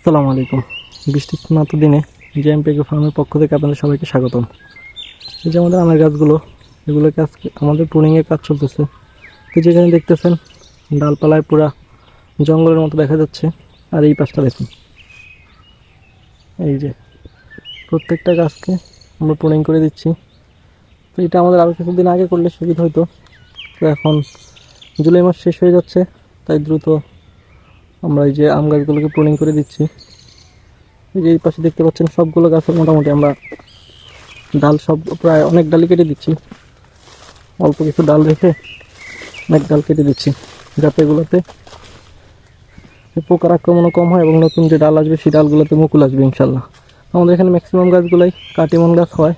আসসালামু আলাইকুম। বৃষ্টিস্নাত দিনে জেএমপিকে ফার্মের পক্ষ থেকে আপনাদের সবাইকে স্বাগতম। এই যে আমাদের আমের গাছগুলো, এগুলোকে আজকে আমাদের প্রুনিংয়ের কাজ চলতেছে। তো যেখানে দেখতেছেন ডালপালায় পুরা জঙ্গলের মতো দেখা যাচ্ছে। আর এই পাশটা দেখুন, এই যে প্রত্যেকটা গাছকে আমরা প্রুনিং করে দিচ্ছি। তো এটা আমাদের আরও কিছুদিন আগে করলে সুবিধা হতো। তো এখন জুলাই মাস শেষ হয়ে যাচ্ছে, তাই দ্রুত আমরা এই যে আম গাছগুলোকে প্রুনিং করে দিচ্ছি। এই যে এই পাশে দেখতে পাচ্ছেন সবগুলো গাছের মোটামুটি আমরা ডাল সব প্রায় অনেক ডালই কেটে দিচ্ছি। অল্প কিছু ডাল রেখে অনেক ডাল কেটে দিচ্ছি, যাতে এগুলোতে পোকার আক্রমণও কম হয় এবং নতুন যে ডাল আসবে সেই ডালগুলোতে মুকুল আসবে ইনশাল্লাহ। আমাদের এখানে ম্যাক্সিমাম গাছগুলোই কাটিমন গাছ হয়।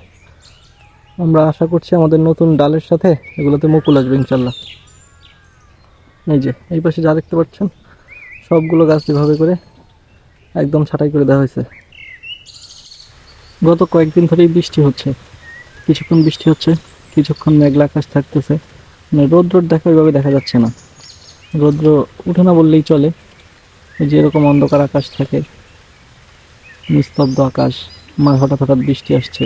আমরা আশা করছি আমাদের নতুন ডালের সাথে এগুলোতে মুকুল আসবে ইনশাল্লাহ। এই যে এই পাশে যা দেখতে পাচ্ছেন সবগুলো গাছ এভাবে করে একদম ছাঁটাই করে দেওয়া হয়েছে। গত কয়েকদিন ধরেই বৃষ্টি হচ্ছে, কিছুক্ষণ বৃষ্টি হচ্ছে, কিছুক্ষণ মেঘলা আকাশ থাকতেছে। মানে রৌদ্র ওইভাবে দেখা যাচ্ছে না, রৌদ্র উঠে না বললেই চলে। যে এরকম অন্ধকার আকাশ থাকে, নিস্তব্ধ আকাশ, হঠাৎ হঠাৎ বৃষ্টি আসছে।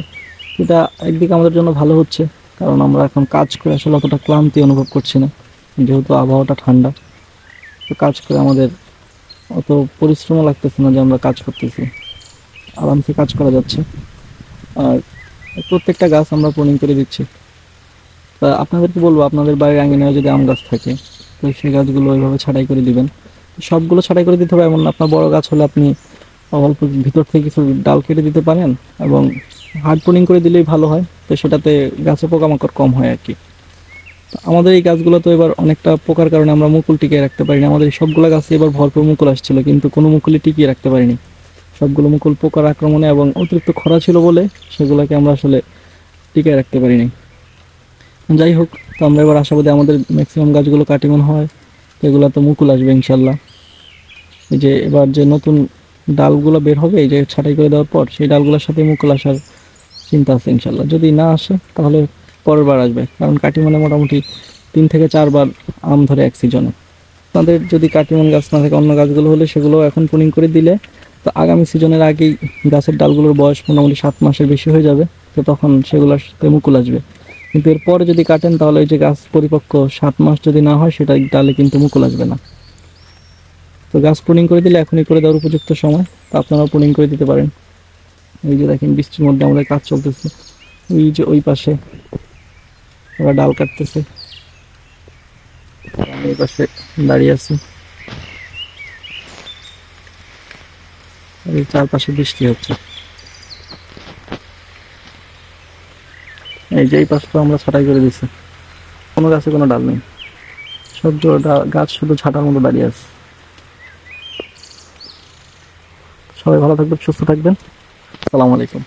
এটা একদিকে আমাদের জন্য ভালো হচ্ছে, কারণ আমরা এখন কাজ করে আসলে অতটা ক্লান্তি অনুভব করছি না, যেহেতু আবহাওয়াটা ঠান্ডা। তো কাজ করে আমাদের অত পরিশ্রমও লাগতেছে না যে আমরা কাজ করতেছি, আরামসে কাজ করা যাচ্ছে। আর প্রত্যেকটা গাছ আমরা প্রুনিং করে দিচ্ছি। তা আপনাদেরকে বলবো, আপনাদের বাড়ির আঙিনায় যদি আম গাছ থাকে তো সেই গাছগুলো ওইভাবে ছাঁটাই করে দিবেন। সবগুলো ছাঁটাই করে দিতে হবে এমন না, আপনার বড় গাছ হলে আপনি অল্প ভিতর থেকে কিছু ডাল কেটে দিতে পারেন এবং হার্ড প্রুনিং করে দিলেই ভালো হয়। তো সেটাতে গাছে পোকামাকড় কম হয় আর কি। আমাদের এই গাছগুলো তো এবার অনেকটা পোকার কারণে আমরা মুকুল টিকিয়ে রাখতে পারিনি। আমাদের সবগুলো গাছে এবার ভরপুর মুকুল আসছিল, কিন্তু কোনো মুকুলই টিকিয়ে রাখতে পারিনি। সবগুলো মুকুল পোকার আক্রমণে এবং অতিরিক্ত খরা ছিল বলে সেগুলোকে আমরা আসলে টিকিয়ে রাখতে পারিনি। যাই হোক, তো আমরা এবার আশাবাদী আমাদের ম্যাক্সিমাম গাছগুলো কাটিমন হয়, তো এগুলো তো মুকুল আসবে ইনশাল্লাহ। এই যে এবার যে নতুন ডালগুলো বের হবে এই যে ছাঁটাই করে দেওয়ার পর, সেই ডালগুলোর সাথে মুকুল আসার চিন্তা আছে ইনশাল্লাহ। যদি না আসে তাহলে পরের বার আসবে, কারণ কাটিমনে মোটামুটি 3 থেকে 4 বার আম ধরে এক সিজনে। তাদের যদি কাটিমন গাছ না থাকে, অন্য গাছগুলো হলে সেগুলো এখন প্রুনিং করে দিলে তো আগামী সিজনের আগেই গাছের ডালগুলোর বয়স মোটামুটি 7 মাসের বেশি হয়ে যাবে। তো তখন সেগুলোর সাথে মুকুল আসবে। কিন্তু এরপরে যদি কাটেন তাহলে ওই যে গাছ পরিপক্ক 7 মাস যদি না হয়, সেটা ডালে কিন্তু মুকুল আসবে না। তো গাছ প্রুনিং করে দিলে এখনই করে দেওয়ার উপযুক্ত সময়, তো আপনারাও প্রুনিং করে দিতে পারেন। এই যে দেখেন বৃষ্টির মধ্যে আমাদের কাজ চলতেছে। ওই যে ওই পাশে ওরা ডাল কাটতেছে, আমি এই পাশে দাঁড়িয়ে আছি। এই চারপাশে বৃষ্টি হচ্ছে। এই যে এই পাশটা আমরা ছাঁটাই করে দিচ্ছি, কোনো গাছে কোনো ডাল নেই, সব গাছ শুধু ছাটার মতো দাঁড়িয়ে আছে। সবাই ভালো থাকবেন, সুস্থ থাকবেন। আসসালামু আলাইকুম।